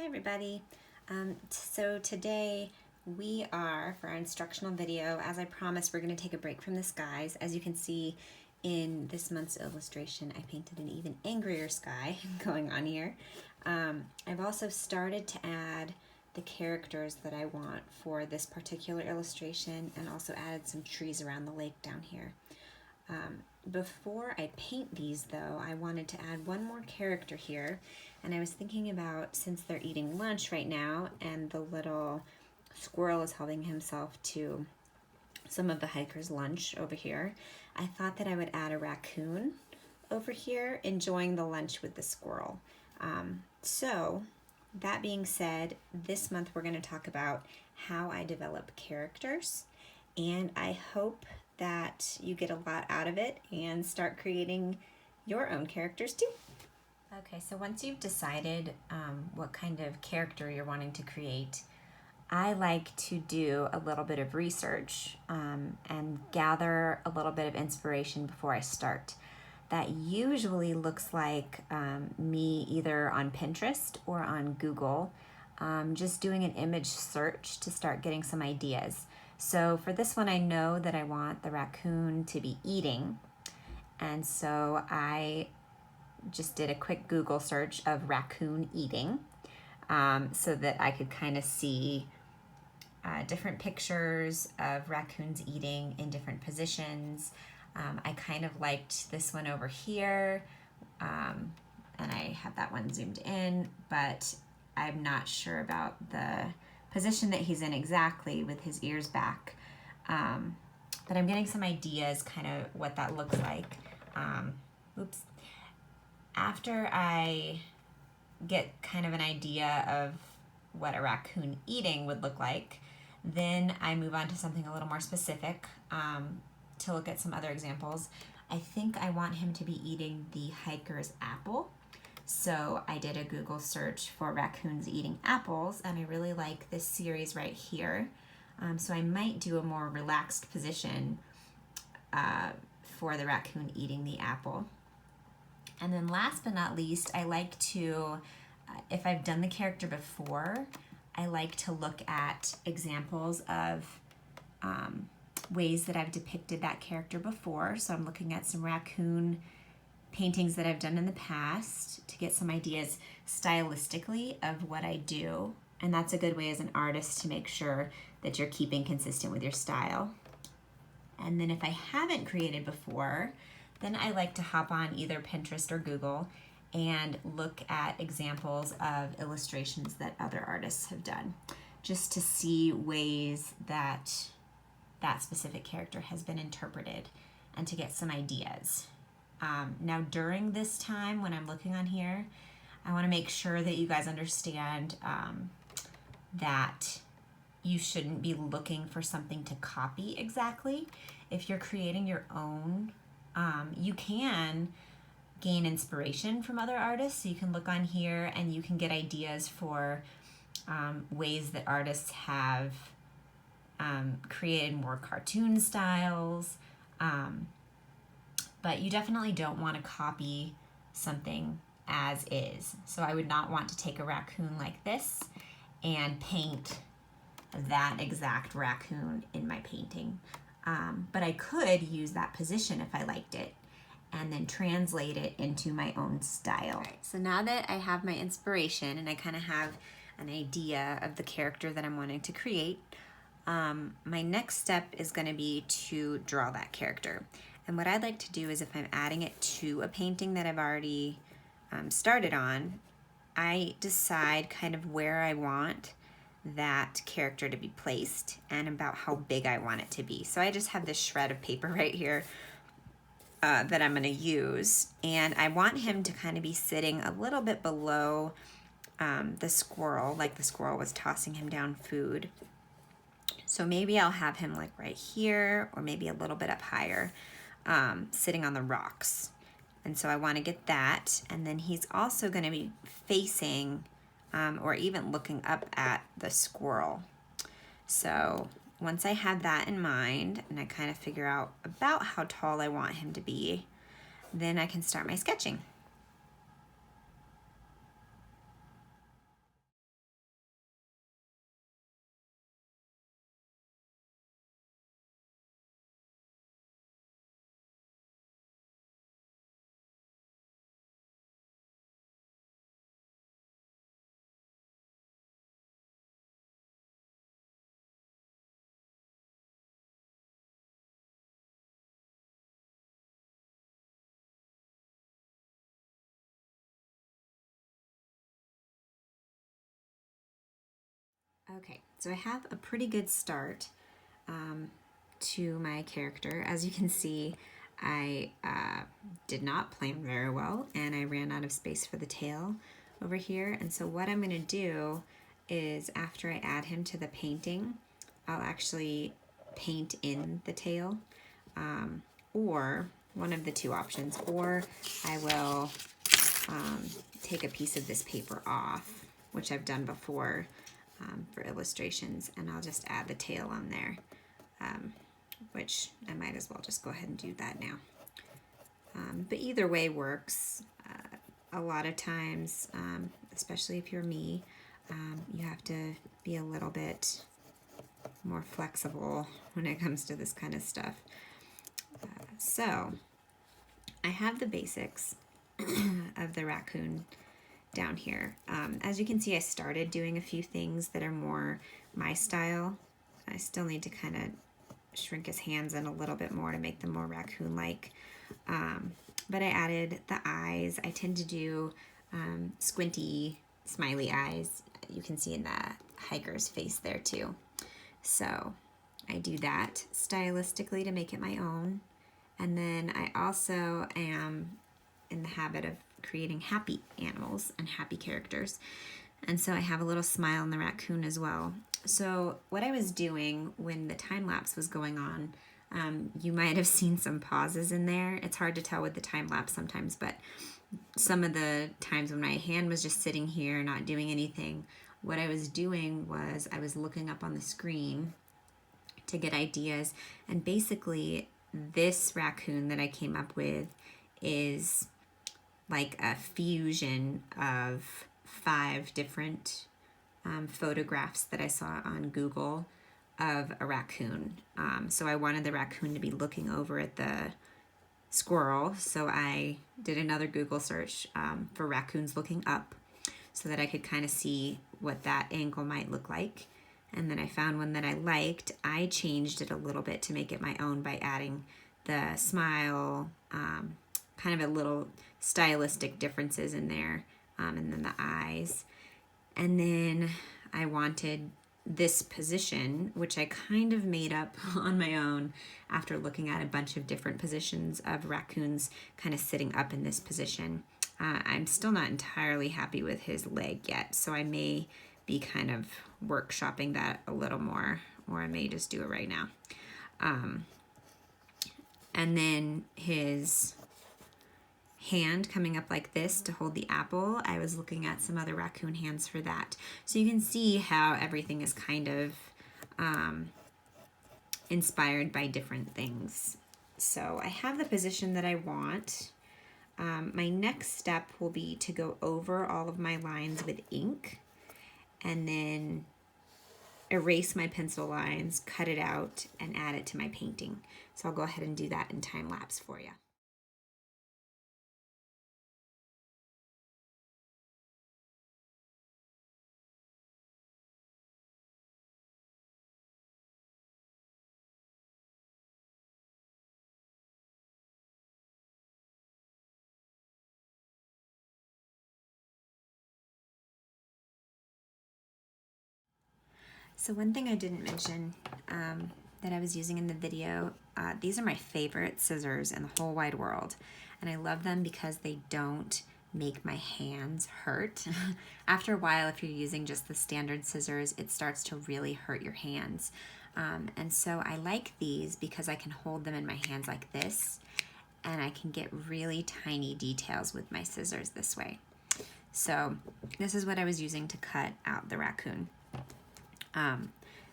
Hi everybody. So today we are, for our instructional video, as I promised, we're going to take a break from the skies. As you can see in this month's illustration, I painted an even angrier sky going on here. I've also started to add the characters that I want for this particular illustration and also added some trees around the lake down here. Before I paint these though, I wanted to add one more character here, and I was thinking about, since they're eating lunch right now and the little squirrel is helping himself to some of the hiker's lunch over here, I thought that I would add a raccoon over here enjoying the lunch with the squirrel. So that being said, this month we're going to talk about how I develop characters, and I hope that you get a lot out of it and start creating your own characters too. Okay, so once you've decided what kind of character you're wanting to create, I like to do a little bit of research and gather a little bit of inspiration before I start. That usually looks like me either on Pinterest or on Google, just doing an image search to start getting some ideas. So for this one, I know that I want the raccoon to be eating, and so I just did a quick Google search of raccoon eating so that I could kind of see different pictures of raccoons eating in different positions. I kind of liked this one over here, and I have that one zoomed in, but I'm not sure about the position that he's in exactly with his ears back. But I'm getting some ideas kind of what that looks like. Oops. After I get kind of an idea of what a raccoon eating would look like, then I move on to something a little more specific to look at some other examples. I think I want him to be eating the hiker's apple. So I did a Google search for raccoons eating apples, and I really like this series right here. So I might do a more relaxed position for the raccoon eating the apple. And then last but not least, I like to, if I've done the character before, I like to look at examples of ways that I've depicted that character before. So I'm looking at some raccoon paintings that I've done in the past to get some ideas stylistically of what I do. And that's a good way as an artist to make sure that you're keeping consistent with your style. And then if I haven't created before, then I like to hop on either Pinterest or Google and look at examples of illustrations that other artists have done, just to see ways that that specific character has been interpreted and to get some ideas. Now during this time when I'm looking on here, I want to make sure that you guys understand that you shouldn't be looking for something to copy exactly. If you're creating your own, you can gain inspiration from other artists. So you can look on here and you can get ideas for ways that artists have created more cartoon styles. But you definitely don't want to copy something as is. So I would not want to take a raccoon like this and paint that exact raccoon in my painting. But I could use that position if I liked it and then translate it into my own style. Right, so now that I have my inspiration and I kind of have an idea of the character that I'm wanting to create, my next step is going to be to draw that character. And what I'd like to do is, if I'm adding it to a painting that I've already started on, I decide kind of where I want that character to be placed and about how big I want it to be. So I just have this shred of paper right here that I'm going to use, and I want him to kind of be sitting a little bit below the squirrel, like the squirrel was tossing him down food. So maybe I'll have him like right here, or maybe a little bit up higher, sitting on the rocks. And so I want to get that, and then he's also going to be facing or even looking up at the squirrel. So once I have that in mind and I kind of figure out about how tall I want him to be, then I can start my sketching. Okay, so I have a pretty good start to my character. As you can see, I did not plan very well, and I ran out of space for the tail over here. And so what I'm going to do is, after I add him to the painting, I'll actually paint in the tail, or one of the two options, or I will take a piece of this paper off, which I've done before for illustrations, and I'll just add the tail on there, which I might as well just go ahead and do that now. But either way works. A lot of times, especially if you're me, you have to be a little bit more flexible when it comes to this kind of stuff. So I have the basics of the raccoon down here. As you can see, I started doing a few things that are more my style. I still need to kind of shrink his hands in a little bit more to make them more raccoon-like. But I added the eyes. I tend to do squinty, smiley eyes. You can see in the hiker's face there too. So I do that stylistically to make it my own. And then I also am in the habit of creating happy animals and happy characters. And so I have a little smile in the raccoon as well. So what I was doing when the time lapse was going on, you might have seen some pauses in there. It's hard to tell with the time lapse sometimes, but some of the times when my hand was just sitting here not doing anything, what I was doing was I was looking up on the screen to get ideas. And basically this raccoon that I came up with is like a fusion of 5 different photographs that I saw on Google of a raccoon. So I wanted the raccoon to be looking over at the squirrel, so I did another Google search for raccoons looking up so that I could kind of see what that angle might look like. And then I found one that I liked. I changed it a little bit to make it my own by adding the smile, kind of a little stylistic differences in there, and then the eyes. And then I wanted this position, which I kind of made up on my own after looking at a bunch of different positions of raccoons kind of sitting up in this position. I'm still not entirely happy with his leg yet, so I may be kind of workshopping that a little more, or I may just do it right now. And then his hand coming up like this to hold the apple, I was looking at some other raccoon hands for that. So you can see how everything is kind of inspired by different things. So I have the position that I want. My next step will be to go over all of my lines with ink and then erase my pencil lines, cut it out, and add it to my painting. So I'll go ahead and do that in time lapse for you. So one thing I didn't mention that I was using in the video, these are my favorite scissors in the whole wide world. And I love them because they don't make my hands hurt. After a while, if you're using just the standard scissors, it starts to really hurt your hands. And so I like these because I can hold them in my hands like this, and I can get really tiny details with my scissors this way. So this is what I was using to cut out the raccoon.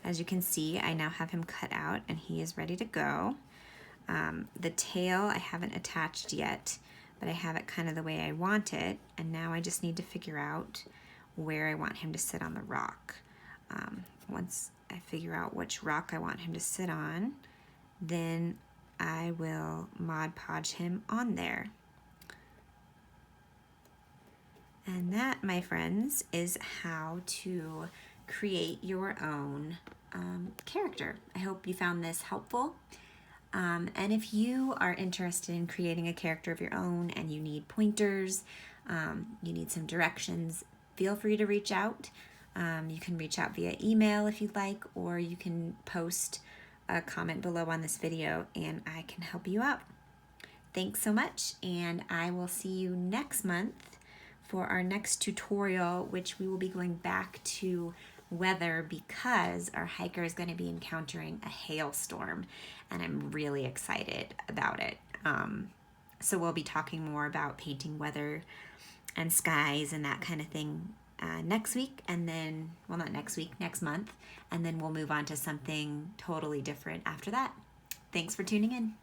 As you can see, I now have him cut out and he is ready to go. The tail I haven't attached yet, but I have it kind of the way I want it, and now I just need to figure out where I want him to sit on the rock. Once I figure out which rock I want him to sit on, then I will Mod Podge him on there. And that, my friends, is how to create your own character. I hope you found this helpful. And if you are interested in creating a character of your own and you need pointers, you need some directions, feel free to reach out. You can reach out via email if you'd like, or you can post a comment below on this video and I can help you out. Thanks so much, and I will see you next month for our next tutorial, which we will be going back to weather because our hiker is going to be encountering a hailstorm, and I'm really excited about it. So we'll be talking more about painting weather and skies and that kind of thing next week, and then, well, not next week, next month, and then we'll move on to something totally different after that. Thanks for tuning in.